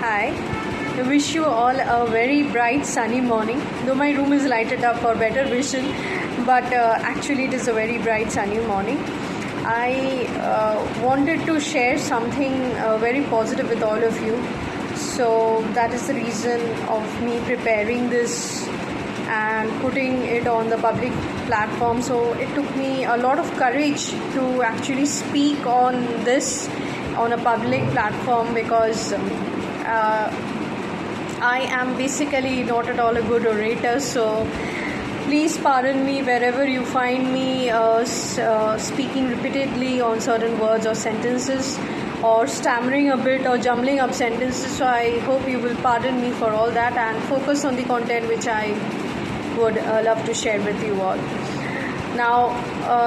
Hi. I wish you all a very bright sunny morning. Though my room is lighted up for better vision, but actually it is a very bright sunny morning. I wanted to share something very positive with all of you. So that is the reason of me preparing this and putting it on the public platform. So it took me a lot of courage to actually speak on this on a public platform because I am basically not at all a good orator. So please pardon me wherever you find me speaking repeatedly on certain words or sentences, or stammering a bit or jumbling up sentences. So I hope you will pardon me for all that and focus on the content which I would love to share with you all. Now,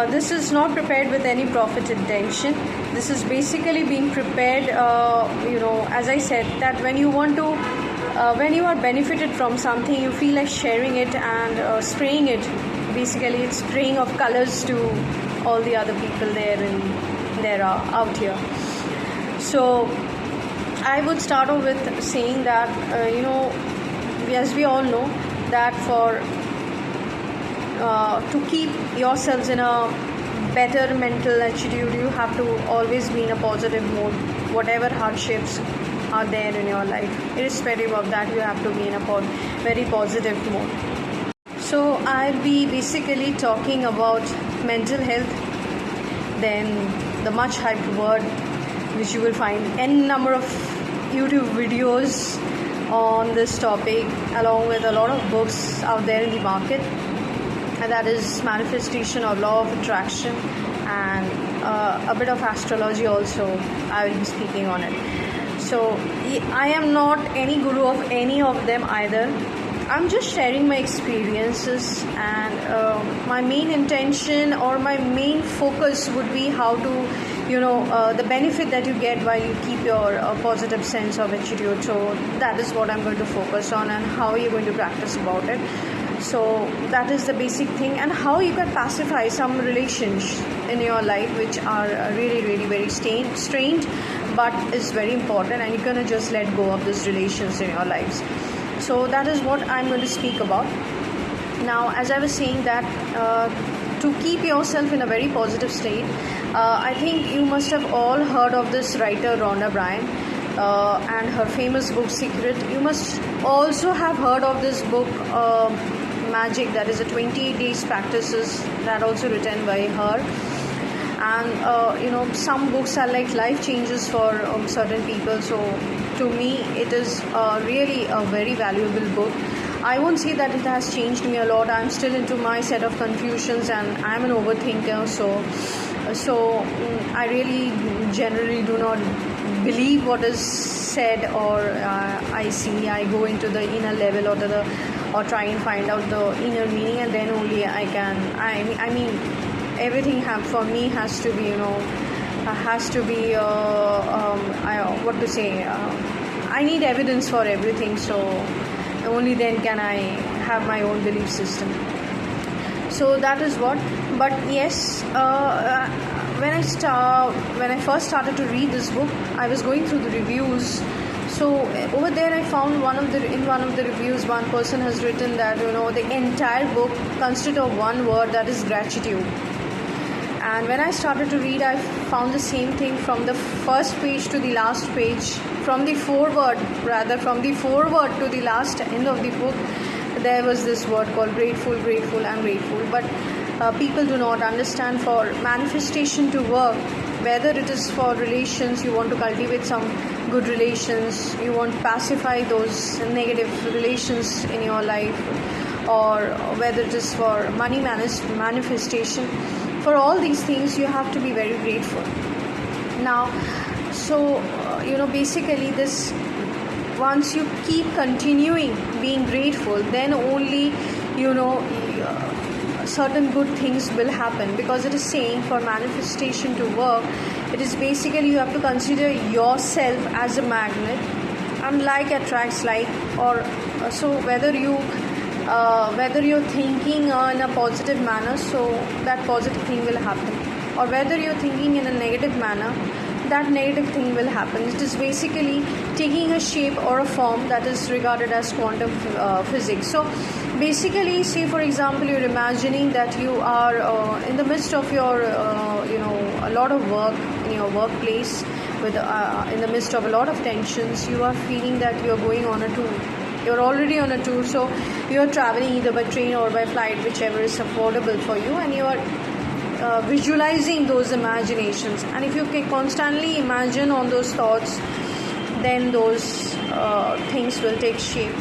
this is not prepared with any profit intention. This is basically being prepared, as I said, that when you want to, when you are benefited from something, you feel like sharing it and spraying it. Basically, it's spraying of colors to all the other people there are out here. So, I would start off with saying that, as we all know, that to keep yourselves in a better mental attitude, you have to always be in a positive mood. Whatever hardships are there in your life, irrespective of that, you have to be in a very positive mood. So I'll be basically talking about mental health, then the much hyped word which you will find n number of YouTube videos on this topic, along with a lot of books out there in the market, and that is manifestation or law of attraction, and a bit of astrology also. I will be speaking on it. So I am not any guru of any of them either. I'm just sharing my experiences, and my main intention or my main focus would be how to, the benefit that you get while you keep your positive sense of attitude. So that is what I'm going to focus on, and how you're going to practice about it. So that is the basic thing, and how you can pacify some relations in your life which are really, really very strained, but is very important, and you're going to just let go of these relations in your lives. So that is what I'm going to speak about. Now, as I was saying that to keep yourself in a very positive state, I think you must have all heard of this writer Rhonda Byrne and her famous book Secret. You must also have heard of this book Magic, that is a 28 days practices, that also written by her. And some books are like life changes for certain people. So to me it is really a very valuable book. I won't say that it has changed me a lot. I'm still into my set of confusions, and I'm an overthinker. So I really generally do not believe what is said or I see. I go into the inner level or try and find out the inner meaning, and then only I can. I mean, everything for me has to be, what to say. I need evidence for everything. So only then can I have my own belief system. So that is what. But yes, when I first started to read this book, I was going through the reviews. So over there I found in one of the reviews, one person has written that the entire book consists of one word, that is gratitude. And when I started to read, I found the same thing from the first page to the last page, from the foreword to the last end of the book. There was this word called grateful, and grateful. But people do not understand, for manifestation to work, whether it is for relations, you want to cultivate some good relations, you want to pacify those negative relations in your life, or whether it is for money manifestation. For all these things, you have to be very grateful. Now, so, basically this, once you keep continuing being grateful, then only, certain good things will happen. Because it is saying, for manifestation to work, it is basically you have to consider yourself as a magnet, and like attracts like. Or so whether you're thinking in a positive manner, so that positive thing will happen, or whether you're thinking in a negative manner, that negative thing will happen. It is basically taking a shape or a form that is regarded as quantum physics. So basically, say for example, you're imagining that you are in the midst of your a lot of work in your workplace, with in the midst of a lot of tensions. You are feeling that you're going on a tour. You're already on a tour, so you're traveling either by train or by flight, whichever is affordable for you, and you are visualizing those imaginations. And if you can constantly imagine on those thoughts, then those things will take shape,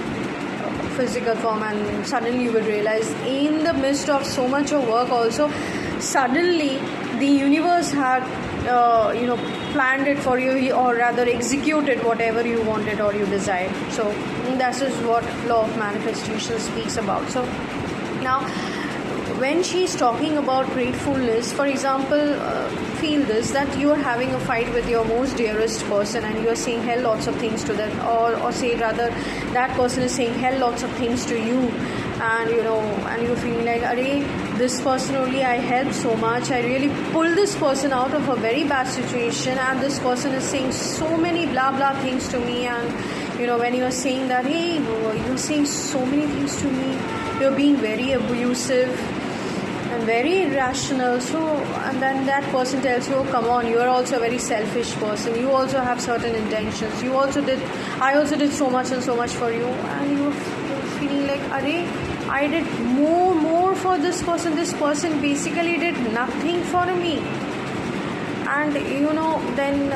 physical form, and suddenly you will realize, in the midst of so much of work also, suddenly the universe had planned it for you, or rather executed whatever you wanted or you desired. So that is what law of manifestation speaks about. So now when she is talking about gratefulness, for example, feel this, that you are having a fight with your most dearest person, and you are saying hell lots of things to them, or say rather that person is saying hell lots of things to you, and you're feeling like, arey, this person only I helped so much, I really pulled this person out of a very bad situation, and this person is saying so many blah blah things to me. And when you're saying that, hey, you're saying so many things to me, you're being very abusive and very irrational. So, and then that person tells you, oh, come on, you are also a very selfish person, you also have certain intentions, I also did so much and so much for you, and you're feeling like, arey, I did more for this person basically did nothing for me. And then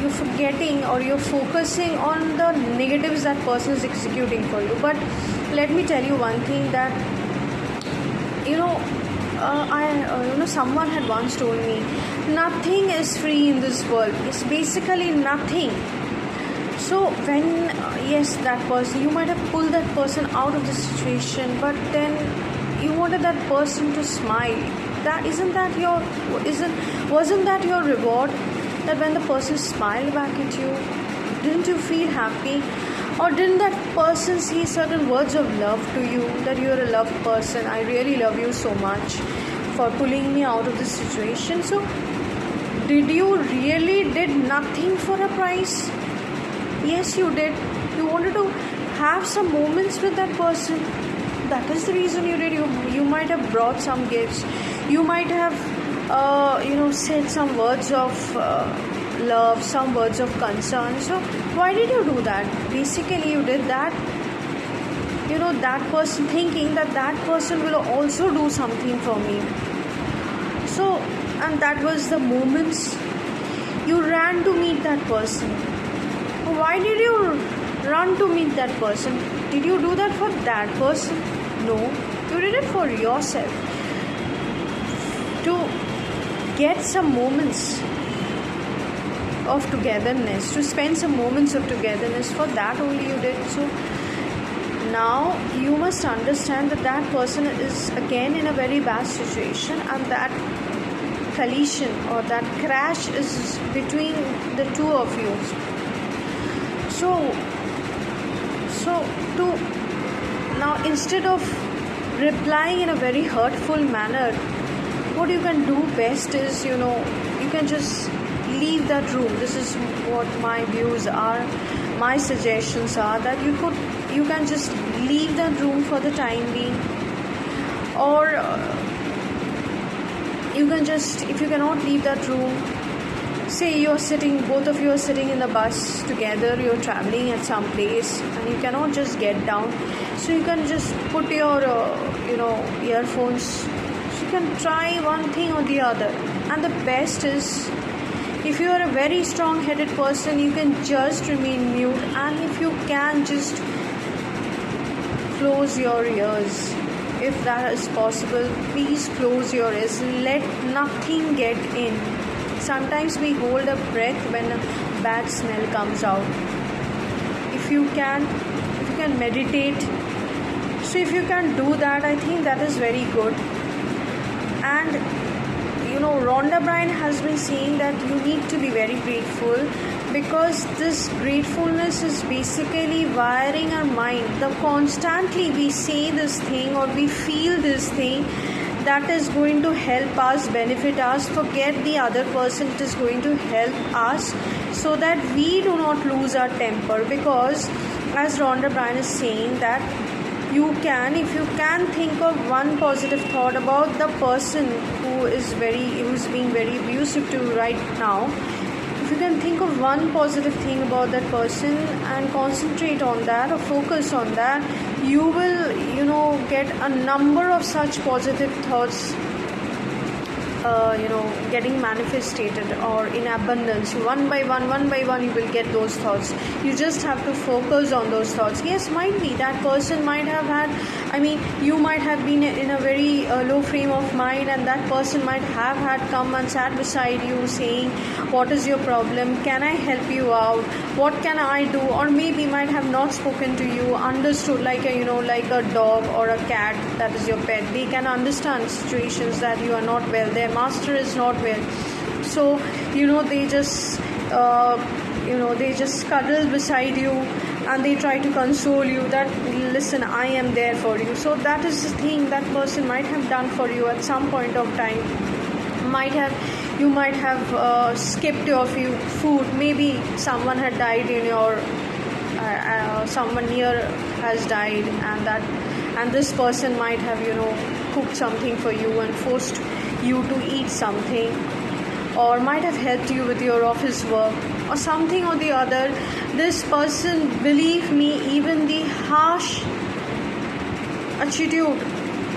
you're forgetting, or you're focusing on the negatives that person is executing for you. But let me tell you one thing, that someone had once told me, nothing is free in this world. It's basically nothing. So when yes, that person, you might have pulled that person out of the situation, but then you wanted that person to smile. Wasn't that your reward? That when the person smiled back at you, didn't you feel happy? Or didn't that person say certain words of love to you, that you are a loved person, I really love you so much for pulling me out of this situation? So did you really did nothing for a price? Yes, you did. You wanted to have some moments with that person. That is the reason you did. You might have brought some gifts. You might have said some words of love, some words of concern. So why did you do that? Basically, you did that, that person, thinking that that person will also do something for me. So, and that was the moments you ran to meet that person. Why did you run to meet that person? Did you do that for that person? No, you did it for yourself, to get some moments of togetherness, to spend some moments of togetherness. For that only you did. So now you must understand that that person is again in a very bad situation, and that collision or that crash is between the two of you. So to now, instead of replying in a very hurtful manner, what you can do best is, you can just leave that room. This is what my views are, my suggestions are, that you can just leave that room for the time being. Or you can just, if you cannot leave that room, say both of you are sitting in the bus together, you're traveling at some place and you cannot just get down, so you can just put your earphones. So you can try one thing or the other. And the best is, if you are a very strong-headed person, you can just remain mute, and if you can, just close your ears. If that is possible, please close your ears. Let nothing get in. Sometimes we hold a breath when a bad smell comes out. If you can meditate. So if you can do that, I think that is very good. And Rhonda Byrne has been saying that you need to be very grateful, because this gratefulness is basically wiring our mind. The constantly we say this thing or we feel this thing, that is going to help us, benefit us. Forget the other person, it is going to help us so that we do not lose our temper. Because as Rhonda Byrne is saying that if you can think of one positive thought about the person who's being very abusive to you right now, if you can think of one positive thing about that person and concentrate on that or focus on that, you will get a number of such positive thoughts getting manifested or in abundance. One by one you will get those thoughts. You just have to focus on those thoughts. Yes, might be that person might have had, you might have been in a very low frame of mind, and that person might have had come and sat beside you saying, what is your problem, can I help you out, what can I do? Or maybe might have not spoken to you, understood, like a dog or a cat that is your pet. They can understand situations that you are not well, their master is not well, so they just cuddle beside you and they try to console you that, listen, I am there for you. So that is the thing that person might have done for you at some point of time. You might have skipped your food, maybe someone had died in your someone near has died, and this person might have cooked something for you and forced you to eat something, or might have helped you with your office work or something or the other. This person, believe me, even the harsh attitude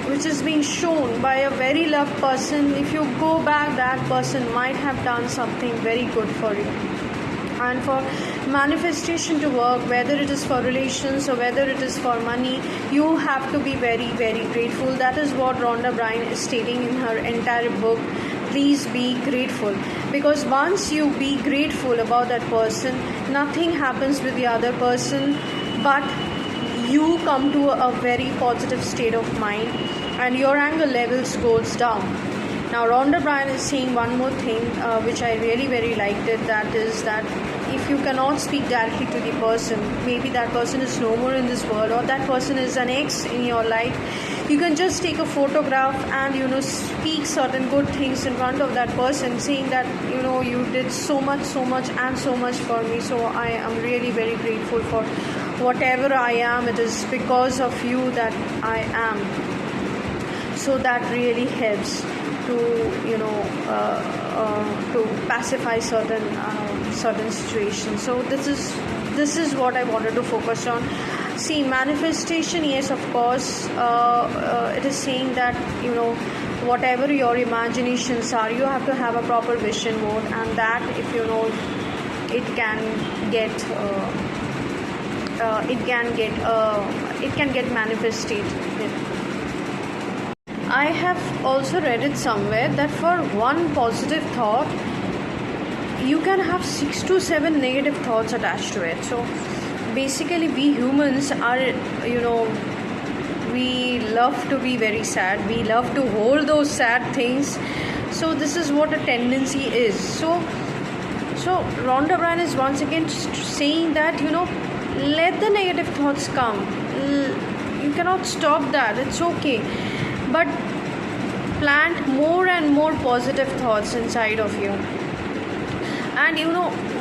which is being shown by a very loved person, if you go back, that person might have done something very good for you. And for manifestation to work, whether it is for relations or whether it is for money, you have to be very, very grateful. That is what Rhonda Byrne is stating in her entire book. Please be grateful, because once you be grateful about that person, nothing happens with the other person, but you come to a very positive state of mind and your anger levels goes down. Now Rhonda Byrne is saying one more thing which I really very liked it, that is that if you cannot speak directly to the person, maybe that person is no more in this world, or that person is an ex in your life, you can just take a photograph and speak certain good things in front of that person, saying that you did so much and so much for me, so I am really very grateful for whatever I am. It is because of you that I am. So that really helps to to pacify certain situations. So this is what I wanted to focus on. See, manifestation, yes, of course, it is saying that whatever your imaginations are, you have to have a proper vision mode, and that if it can get manifested. I have also read it somewhere that for one positive thought, you can have 6 to 7 negative thoughts attached to it. So basically, we humans are, we love to be very sad. We love to hold those sad things. So this is what a tendency is. So Rhonda Byrne is once again saying that, let the negative thoughts come. You cannot stop that. It's okay. But plant more and more positive thoughts inside of you. And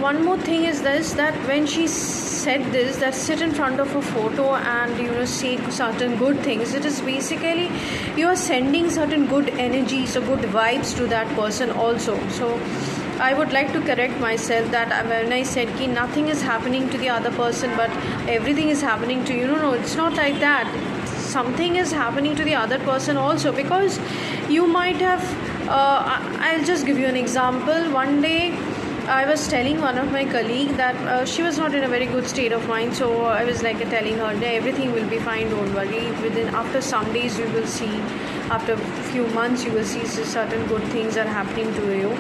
one more thing is this, that when she said this, that sit in front of a photo and say certain good things, it is basically you are sending certain good energies or good vibes to that person also. So I would like to correct myself that when I said ki nothing is happening to the other person but everything is happening to you, no, it's not like that. Something is happening to the other person also, because you might have I'll just give you an example. One day I was telling one of my colleagues that she was not in a very good state of mind, so I was like telling her that everything will be fine, don't worry, after some days you will see, after a few months you will see certain good things are happening to you,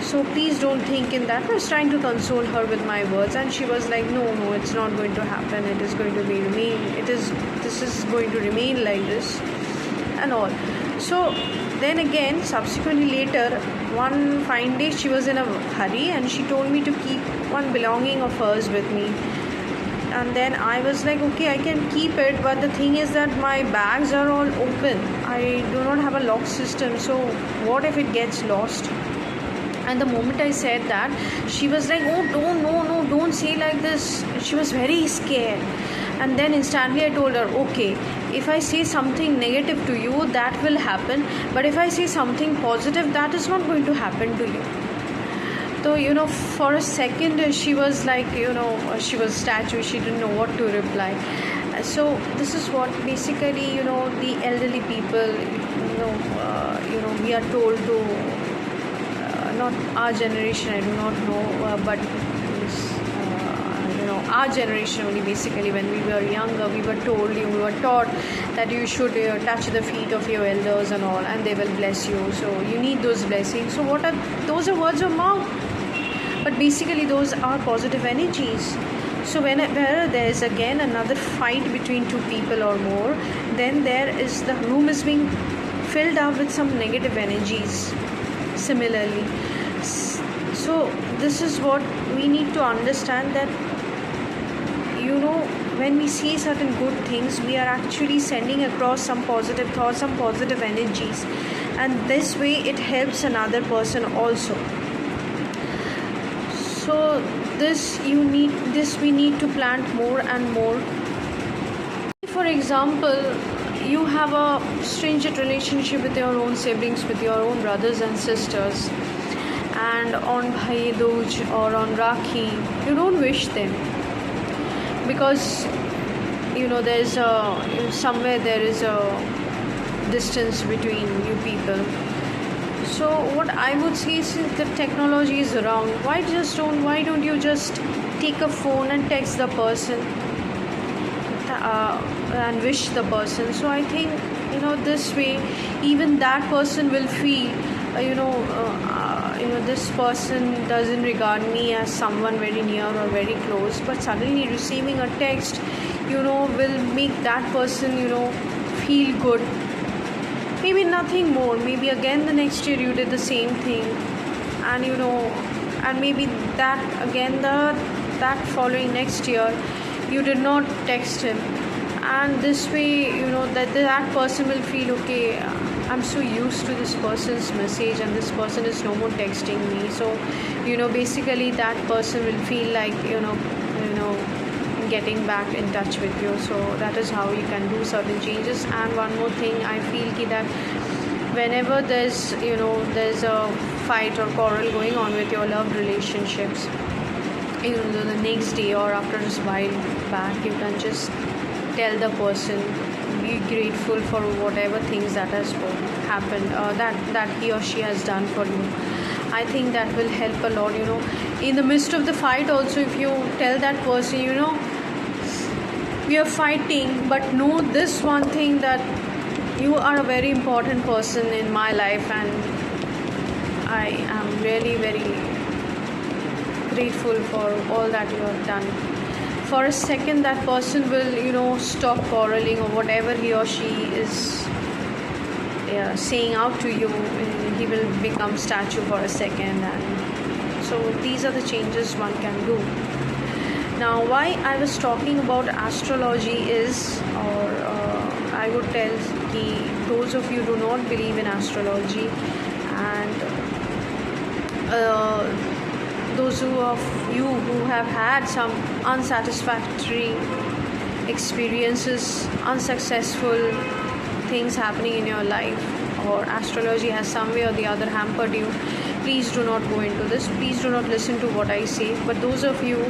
so please don't think in that. I was trying to console her with my words, and she was like, no, it's not going to happen, it is going to this is going to remain like this and all. So then again, subsequently later, one fine day she was in a hurry and she told me to keep one belonging of hers with me. and then I was like, okay, I can keep it, but the thing is that my bags are all open. I do not have a lock system, so what if it gets lost? And the moment I said that, she was like, oh, don't say like this. She was very scared. And then instantly I told her, okay, if I say something negative to you, that will happen, but if I say something positive, that is not going to happen to you. So, for a second she was like, she was statue, she didn't know what to reply. So this is what basically, the elderly people, we are told to, not our generation, I do not know, but our generation only, basically when we were younger, we were told, we were taught that you should touch the feet of your elders and all, and they will bless you. So you need those blessings. So those are words of mouth, but basically those are positive energies. So whenever there is again another fight between two people or more, then the room is being filled up with some negative energies similarly. So this is what we need to understand, that when we see certain good things, we are actually sending across some positive thoughts, some positive energies, and this way it helps another person also. So we need to plant more and more. For example, you have a stringent relationship with your own siblings, with your own brothers and sisters, and on Bhai Dooj or on Rakhi, you don't wish them, because there's somewhere there is a distance between you people. So what I would say is, the technology is around, why don't you just take a phone and text the person and wish the person. So I think this way even that person will feel this person doesn't regard me as someone very near or very close, but suddenly receiving a text will make that person feel good. Maybe nothing more, maybe again the next year you did the same thing, and and maybe that again that following next year you did not text him, and this way that person will feel, okay, I'm so used to this person's message and this person is no more texting me. So basically that person will feel like getting back in touch with you. So that is how you can do certain changes. And one more thing, I feel that whenever there's a fight or quarrel going on with your loved relationships, the next day or after just while back, you can just tell the person, be grateful for whatever things that has happened, that he or she has done for you. I think that will help a lot. In the midst of the fight also, if you tell that person, we are fighting, but know this one thing, that you are a very important person in my life, and I am really very grateful for all that you have done. For a second that person will stop quarreling or whatever he or she is saying out to you. He will become statue for a second. And so these are the changes one can do. Now why I was talking about astrology is, or I would tell those of you do not believe in astrology, and those of you who have had some unsatisfactory experiences, unsuccessful things happening in your life, or astrology has some way or the other hampered you, please do not go into this. Please do not listen to what I say. But those of you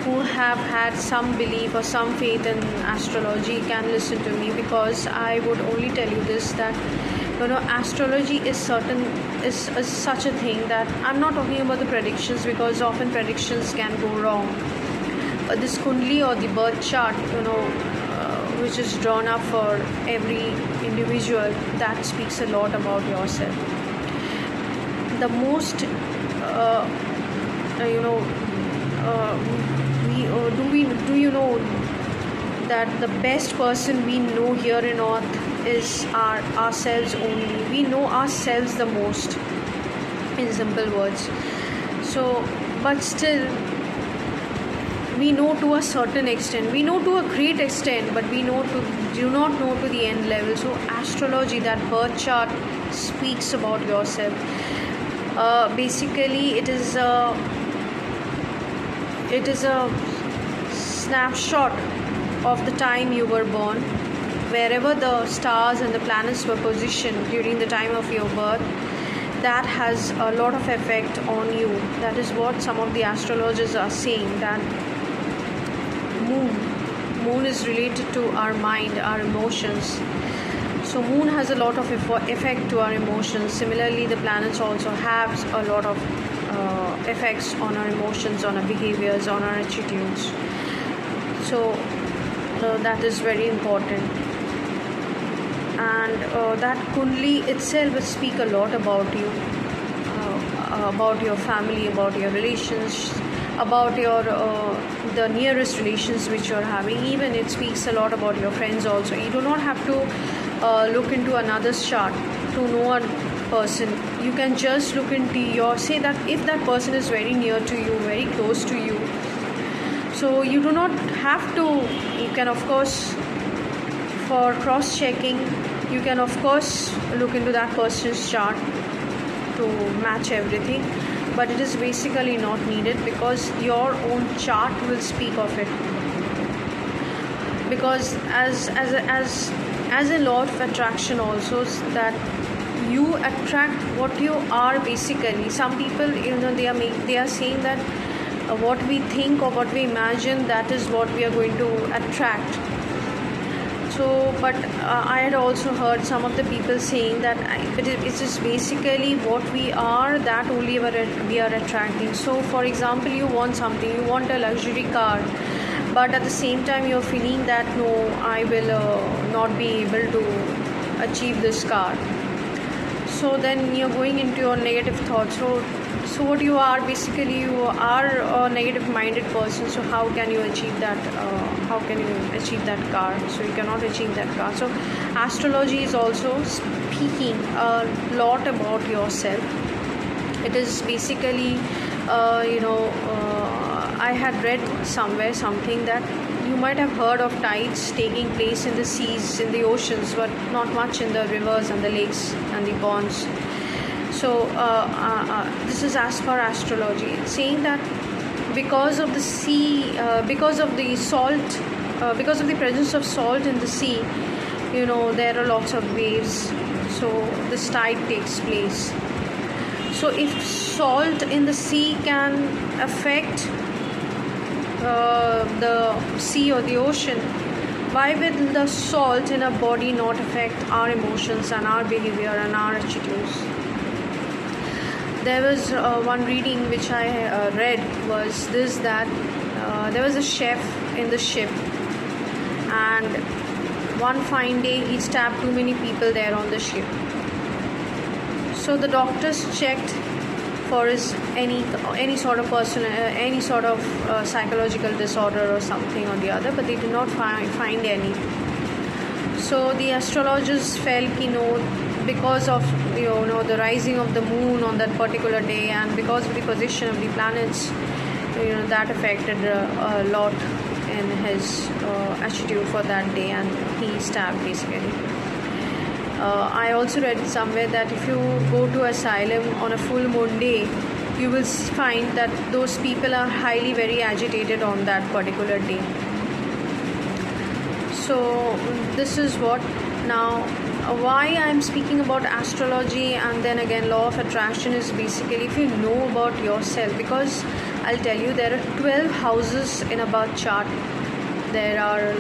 who have had some belief or some faith in astrology can listen to me, because I would only tell you this, that astrology is such a thing that I'm not talking about the predictions, because often predictions can go wrong. But this kundli or the birth chart, which is drawn up for every individual, that speaks a lot about yourself. The most do you know that the best person we know here in earth is ourselves only. We know ourselves the most, in simple words. So but still we know to a certain extent, we know to a great extent, but we do not know to the end level. So astrology, that birth chart, speaks about yourself. Basically it is a snapshot of the time you were born, wherever the stars and the planets were positioned during the time of your birth. That has a lot of effect on you. That is what some of the astrologers are saying, that moon is related to our mind, our emotions. So moon has a lot of effect to our emotions. Similarly, the planets also have a lot of effects on our emotions, on our behaviors, on our attitudes. So that is very important. And that kundli itself will speak a lot about you, about your family, about your relations, about your the nearest relations which you're having. Even it speaks a lot about your friends also. You do not have to look into another's chart to know a person. You can just look into your, say that if that person is very near to you, very close to you, so you do not have to, you can of course, for cross checking, you can of course look into that person's chart to match everything, but it is basically not needed, because your own chart will speak of it. Because as a law of attraction also, that you attract what you are. Basically, some people, they are saying that what we think or what we imagine, that is what we are going to attract. So, but I had also heard some of the people saying that it's just basically what we are, that only we are attracting. So, for example, you want something, you want a luxury car, but at the same time you're feeling that no, I will not be able to achieve this car. So then you're going into your negative thoughts. So what you are, basically you are a negative minded person. So how can you achieve that? How can you achieve that car? So you cannot achieve that car. So astrology is also speaking a lot about yourself. It is basically I had read somewhere something that you might have heard of tides taking place in the seas, in the oceans, but not much in the rivers and the lakes and the ponds. So this is as per astrology. It's saying that because of the sea, because of the salt, because of the presence of salt in the sea, there are lots of waves. So this tide takes place. So if salt in the sea can affect the sea or the ocean, why will the salt in a body not affect our emotions and our behavior and our attitudes? There was one reading which I read was this, that there was a chef in the ship, and one fine day he stabbed too many people there on the ship. So the doctors checked for his any sort of person, any sort of psychological disorder or something or the other, but they did not find any. So the astrologers felt, because of the rising of the moon on that particular day, and because of the position of the planets, that affected a lot in his attitude for that day, and he stabbed basically. I also read somewhere that if you go to asylum on a full moon day, you will find that those people are highly very agitated on that particular day. So this is what now why I'm speaking about astrology and then again law of attraction is basically if you know about yourself, because I'll tell you there are 12 houses in a birth chart. There are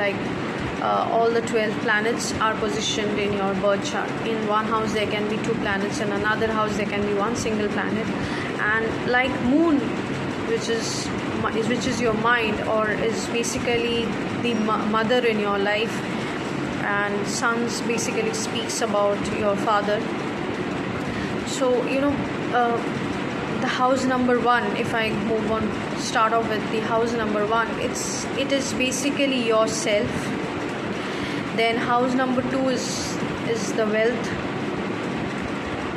all the 12 planets are positioned in your birth chart. In one house there can be 2 planets, in another house there can be one single planet, and like moon, which is your mind, or is basically the mother in your life, and suns basically speaks about your father. So the house number 1, if I move on, start off with the house number 1, it is basically yourself. Then house number 2 is the wealth.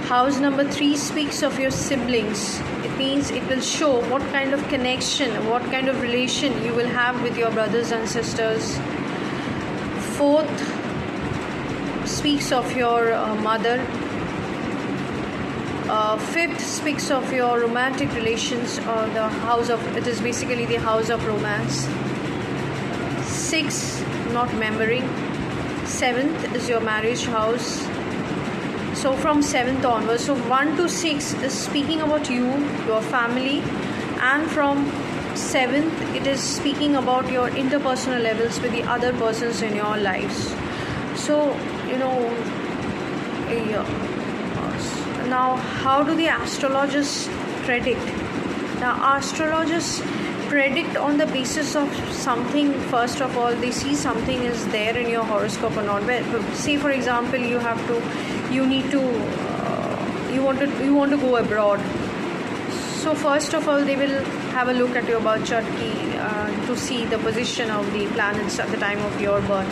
House number 3 speaks of your siblings. It means it will show what kind of connection, what kind of relation you will have with your brothers and sisters. Fourth speaks of your mother. Fifth speaks of your romantic relations, or the house of, it is basically the house of romance. Sixth, not memory. Seventh is your marriage house. So from 7th onwards, so 1 to 6 is speaking about you, your family, and from 7th it is speaking about your interpersonal levels with the other persons in your lives. So now how do the astrologers predict? Now astrologers predict on the basis of something. First of all, they see something is there in your horoscope or not. Say for example, you want to go abroad. So first of all, they will have a look at your birth chart to see the position of the planets at the time of your birth.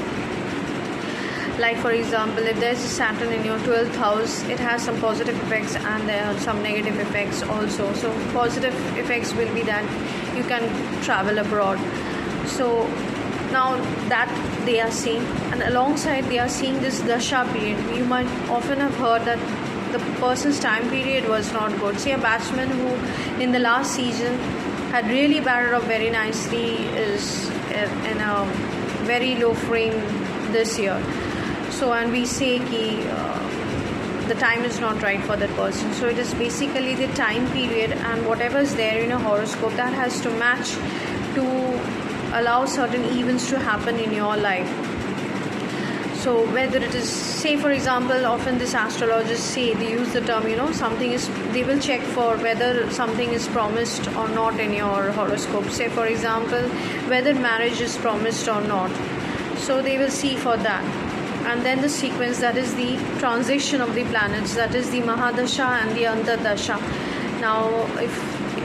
Like for example, if there's a Saturn in your 12th house, it has some positive effects and there are some negative effects also. So positive effects will be that you can travel abroad. So now that they are seeing, and alongside they are seeing this dasha period. You might often have heard that the person's time period was not good. Say a batsman who in the last season had really batted up very nicely is in a very low frame this year. So, and we say the time is not right for that person. So it is basically the time period, and whatever is there in a horoscope, that has to match to allow certain events to happen in your life. So whether it is, say for example, often these astrologers say, they use the term, something is, they will check for whether something is promised or not in your horoscope. Say for example, whether marriage is promised or not. So they will see for that. And then the sequence, that is the transition of the planets, that is the Mahadasha and the Antardasha. Now, if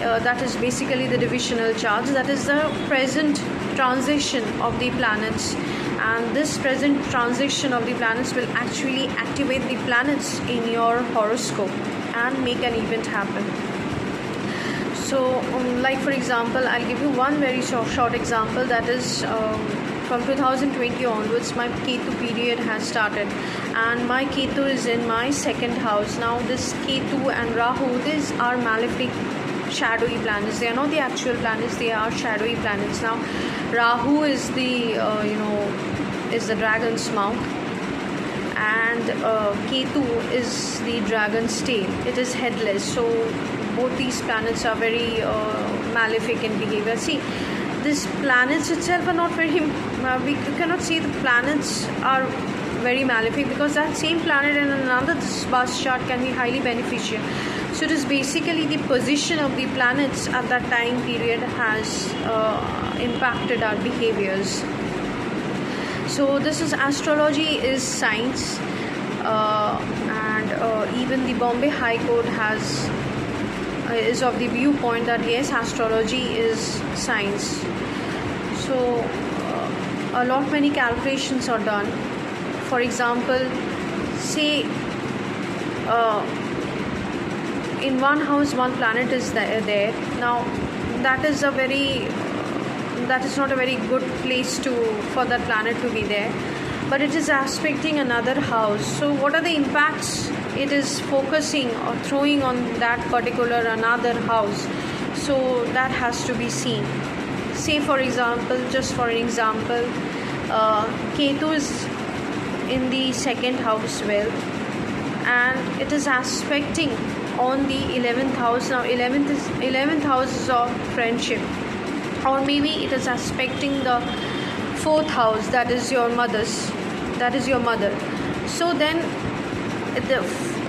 that is basically the divisional charts, that is the present transition of the planets. And this present transition of the planets will actually activate the planets in your horoscope and make an event happen. So, like for example, I'll give you one very short example, that is from 2020 onwards, my Ketu period has started, and my Ketu is in my 2nd house. Now this Ketu and Rahu, these are malefic, shadowy planets. They are not the actual planets, they are shadowy planets. Now Rahu is the is the dragon's mouth, and Ketu is the dragon's tail. It is headless. So both these planets are very malefic in behavior. See, these planets itself are not very, we cannot say the planets are very malefic, because that same planet in another birth chart can be highly beneficial. So it is basically the position of the planets at that time period has impacted our behaviors. So this is, astrology is science, and even the Bombay High Court is of the viewpoint that yes, astrology is science. So a lot many calculations are done. For example, say in one house one planet is there. Now that is not a very good place for that planet to be there, but it is aspecting another house. So what are the impacts it is focusing or throwing on that particular another house? So that has to be seen. Say for example, just for an example, Ketu is in the 2nd house wealth, and it is aspecting on the 11th house. Now 11th house is of friendship, or maybe it is aspecting the 4th house, that is your mother. So then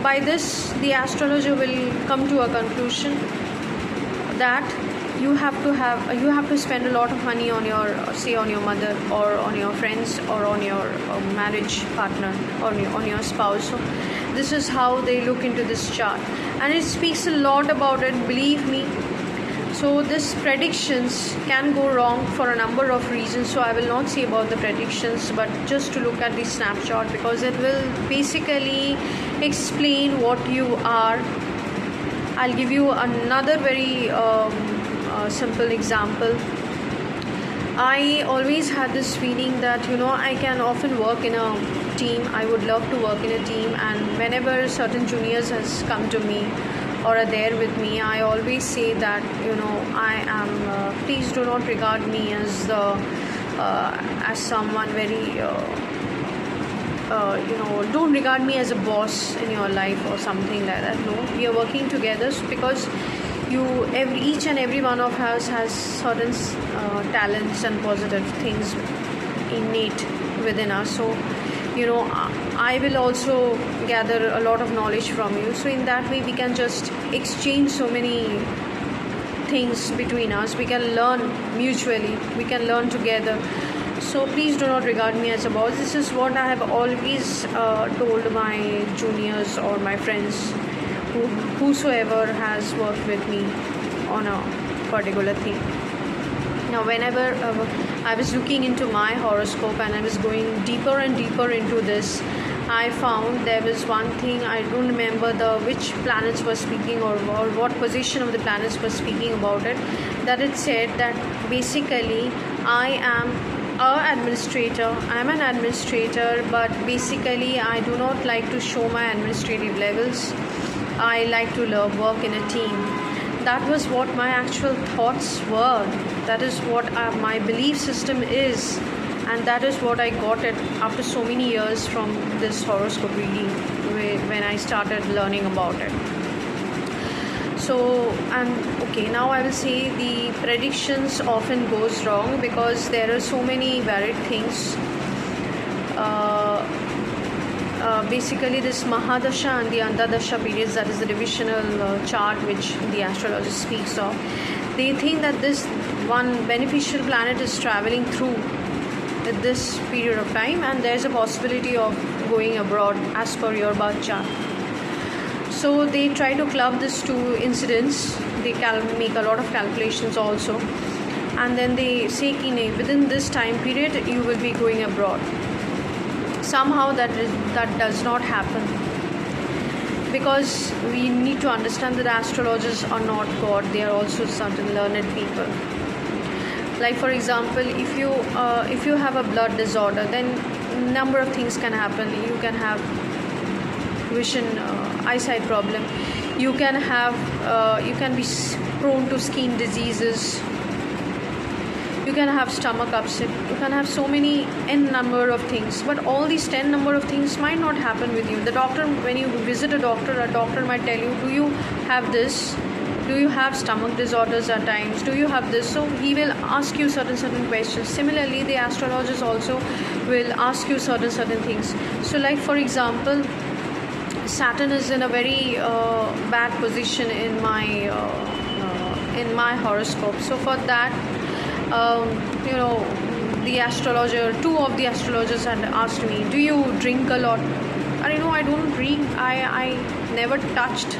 by this the astrologer will come to a conclusion that you have to spend a lot of money on your mother, or on your friends, or on your marriage partner, or on your spouse. So this is how they look into this chart, and it speaks a lot about it, believe me. So these predictions can go wrong for a number of reasons, so I will not say about the predictions, but just to look at the snapshot, because it will basically explain what you are I'll give you another very simple example. I always had this feeling that I can often work in a team. I would love to work in a team, and whenever certain juniors has come to me or are there with me, I always say that I am. Please do not regard me as the as someone very. Don't regard me as a boss in your life or something like that. No, we are working together because each and every one of us has certain talents and positive things innate within us. So I will also gather a lot of knowledge from you. So in that way we can just exchange so many things between us. We can learn mutually, we can learn together. So please do not regard me as a boss. This is what I have always told my juniors or my friends, whosoever has worked with me on a particular thing. Now whenever I was looking into my horoscope and I was going deeper and deeper into this, I found there was one thing. I don't remember which planets were speaking or what position of the planets were speaking about it, that it said that basically I am an administrator, but basically I do not like to show my administrative levels. I like to work in a team. That was what my actual thoughts were. That is what my belief system is, and that is what I got it after so many years from this horoscope reading when I started learning about it. So now I will say the predictions often goes wrong because there are so many varied things. Basically this Mahadasha and the Antardasha periods, that is the divisional chart which the astrologist speaks of, they think that this one beneficial planet is traveling through at this period of time, and there is a possibility of going abroad as per your birth chart. So they try to club these two incidents. They make a lot of calculations also, and then they say within this time period you will be going abroad. Somehow that does not happen, because we need to understand that astrologers are not God. They are also certain learned people. Like for example, if you have a blood disorder, then number of things can happen. You can have vision eyesight problem, you can be prone to skin diseases, you can have stomach upset, you can have so many n number of things. But all these 10 number of things might not happen with you. The doctor, when you visit a doctor might tell you, do you have this, do you have stomach disorders at times, do you have this? So he will ask you certain questions. Similarly, the astrologers also will ask you certain things. So like for example, Saturn is in a very bad position in my horoscope. So for that, the astrologer, two of the astrologers had asked me, do you drink a lot? I know I don't drink. I never touched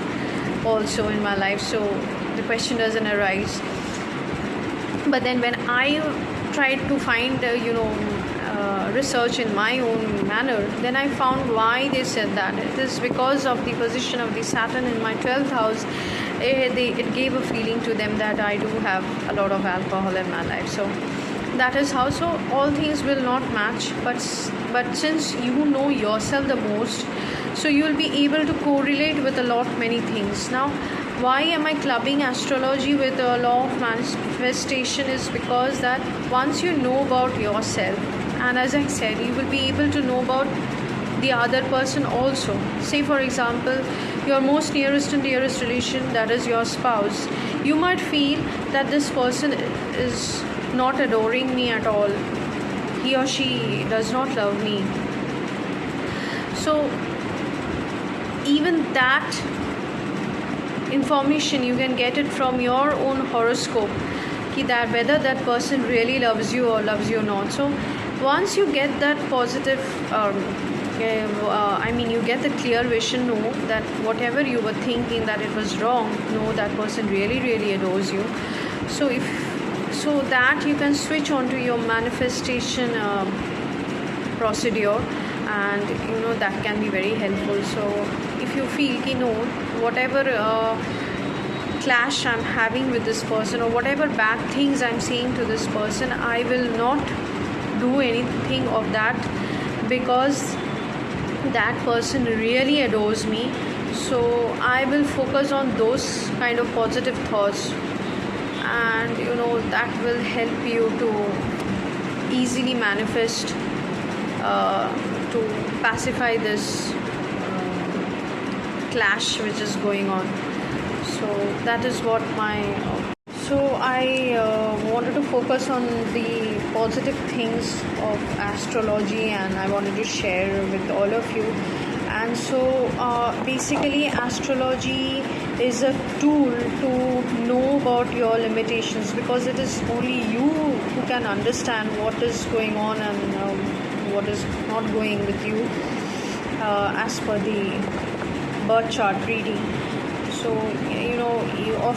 also in my life, so the question doesn't arise. But then when I tried to find research in my own manner, then I found why they said that. It is because of the position of the Saturn in my 12th house. It gave a feeling to them that I do have a lot of alcohol in my life. So that is how. So all things will not match, but since you know yourself the most, so you will be able to correlate with many things. Now, why am I clubbing astrology with a law of manifestation is because that once you know about yourself, and as I said, you will be able to know about the other person also. Say for example, your most nearest and dearest relation, that is your spouse, you might feel that this person is not adoring me at all, he or she does not love me. So even that information you can get it from your own horoscope, that whether that person really loves you or loves you not. So once you get that positive you get the clear vision, know that whatever you were thinking that it was wrong, know that person really adores you. So that you can switch on to your manifestation procedure, and that can be very helpful. So if you feel whatever clash I'm having with this person, or whatever bad things I'm saying to this person, I will not do anything of that, because that person really adores me. So I will focus on those kind of positive thoughts, and that will help you to easily manifest, to pacify this clash which is going on. So that is what so I wanted to focus on the positive things of astrology, and I wanted to share with all of you. And so basically astrology is a tool to know about your limitations, because it is only you who can understand what is going on and what is not going with you as per the birth chart reading. So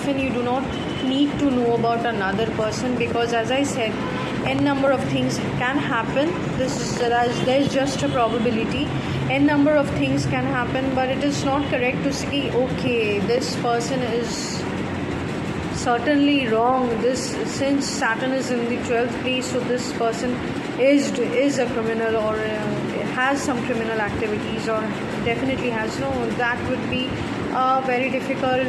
you do not need to know about another person, because as I said, n number of things can happen. There's just a probability. N number of things can happen, but it is not correct to say, okay, this person is certainly wrong. Since Saturn is in the 12th place, so this person is a criminal, or has some criminal activities, or definitely has. No, that would be a very difficult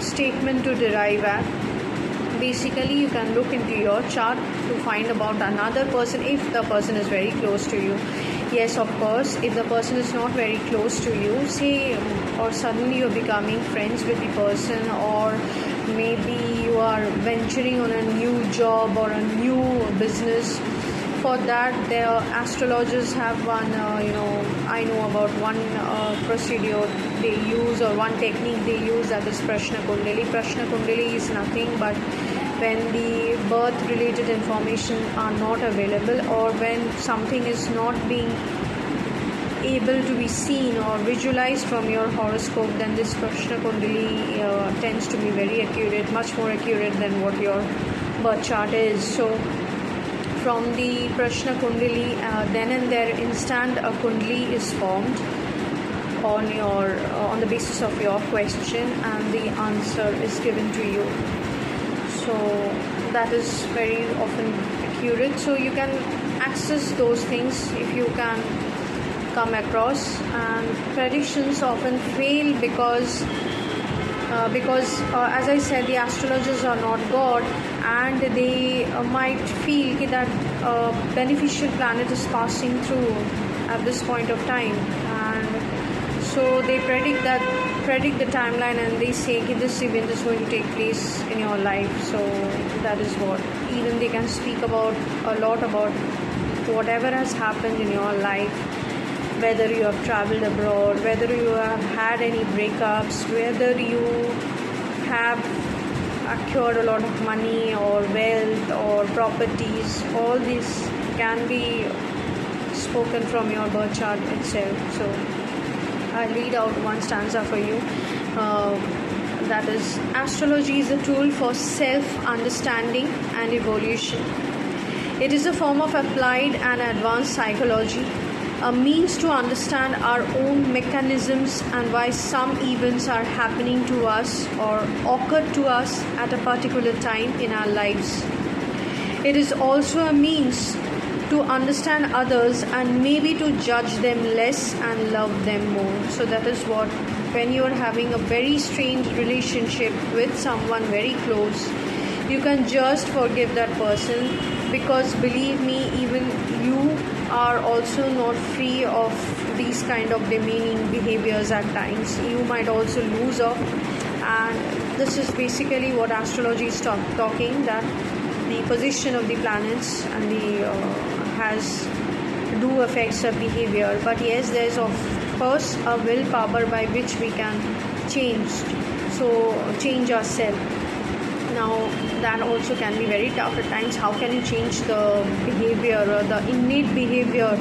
statement to derive at. Basically, you can look into your chart to find about another person if the person is very close to you. Yes, of course, if the person is not very close to you, say, or suddenly you're becoming friends with the person, or maybe you are venturing on a new job or a new business. For that, the astrologers have one, I know about one procedure they use, or one technique they use, that is Prashna Kundali. Prashna Kundali is nothing but when the birth related information are not available, or when something is not being able to be seen or visualized from your horoscope, then this Prashna Kundali tends to be very accurate, much more accurate than what your birth chart is. So from the Prashna Kundali, then and there instant a Kundali is formed on the basis of your question, and the answer is given to you. So that is very often accurate. So you can access those things if you can come across. And predictions often fail because as I said, the astrologers are not God, and they might feel that a beneficial planet is passing through at this point of time, and so they predict the timeline, and they say this event is going to take place in your life. So that is what, even they can speak about a lot about whatever has happened in your life, whether you have traveled abroad, whether you have had any breakups, whether you have acquired a lot of money or wealth or properties. All this can be spoken from your birth chart itself. So I'll read out one stanza for you. That is, astrology is a tool for self-understanding and evolution. It is a form of applied and advanced psychology, a means to understand our own mechanisms and why some events are happening to us or occur to us at a particular time in our lives. It is also a means to understand others and maybe to judge them less and love them more. So that is what, when you are having a very strange relationship with someone very close, you can just forgive that person, because believe me, even you are also not free of these kind of demeaning behaviors at times. You might also lose off, and this is basically what astrology is talking, that the position of the planets and the has do affects our behavior. But yes, there is of course a willpower by which we can change ourselves. Now that also can be very tough at times. How can you change the behavior or the innate behavior?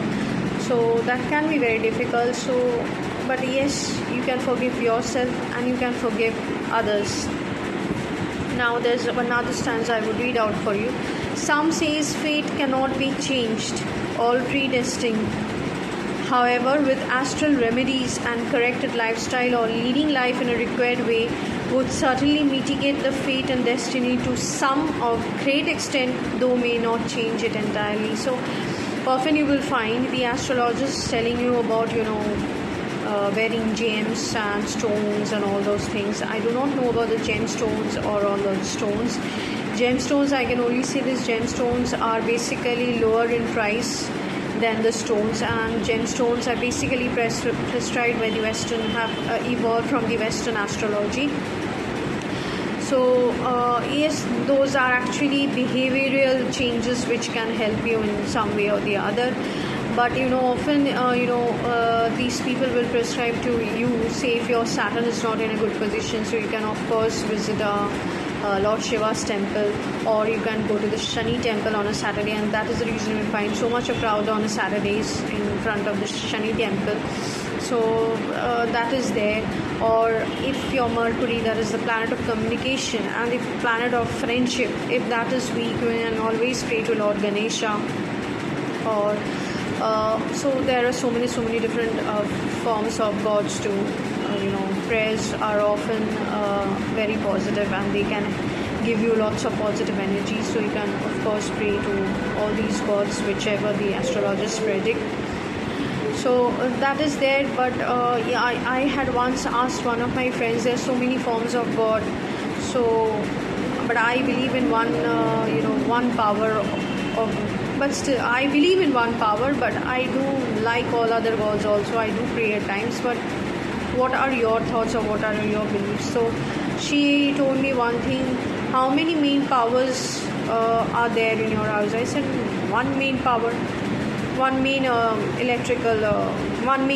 So that can be very difficult. So, but yes, you can forgive yourself and you can forgive others. Now there's another stanza I would read out for you. Some says fate cannot be changed, all predestined. However, with astral remedies and corrected lifestyle or leading life in a required way, would certainly mitigate the fate and destiny to some of great extent, though may not change it entirely. So often you will find the astrologers telling you about, wearing gems and stones and all those things. I do not know about the gemstones or all those stones. Gemstones, I can only say this: gemstones are basically lower in price than the stones, and gemstones are basically prescribed by the Western, have evolved from the Western astrology. So yes, those are actually behavioral changes which can help you in some way or the other. But often these people will prescribe to you, say if your Saturn is not in a good position, so you can of course visit Lord Shiva's temple, or you can go to the Shani temple on a Saturday, and that is the reason we find so much of crowd on a Saturdays in front of the Shani temple. So that is there. Or if your Mercury, that is the planet of communication and the planet of friendship, if that is weak, you can always pray to Lord Ganesha. Or so there are so many different forms of gods too. Prayers are often very positive, and they can give you lots of positive energy. So you can of course pray to all these gods, whichever the astrologers predict. So that is there. But I had once asked one of my friends, there are so many forms of God, so but I believe in one power of, but still I believe in one power, but I do like all other gods also. I do pray at times. But what are your thoughts, or what are your beliefs? So she told me one thing: how many main powers are there in your house? I said one main power, one main electrical, one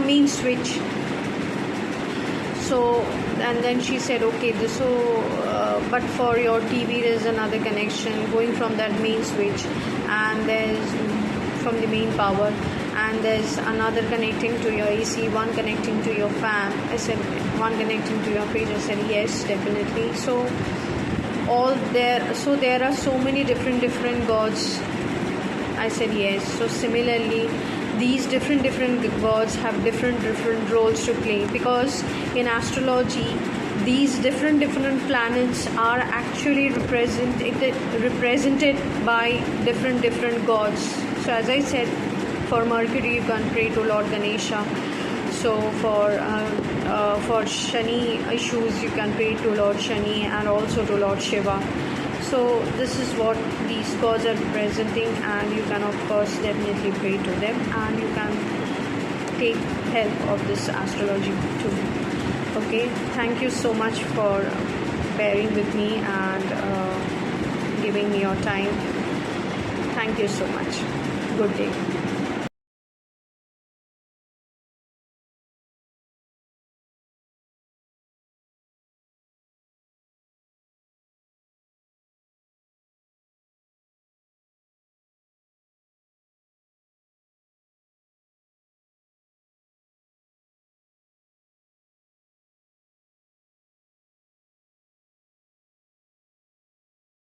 main switch. So, and then she said, okay, but for your TV there's another connection going from that main switch, and there's from the main power, and there's another connecting to your AC, one connecting to your fan. I said, one connecting to your fridge. I said, yes, definitely. So there are so many different gods. I said, yes. So similarly, these different gods have different roles to play, because in astrology these different planets are actually represented by different gods. So as I said, for Mercury you can pray to Lord Ganesha. So for Shani issues you can pray to Lord Shani and also to Lord Shiva. So this is what these gods are representing, and you can of course definitely pray to them, and you can take help of this astrology too. Okay, thank you so much for bearing with me and giving me your time. Thank you so much. Good day.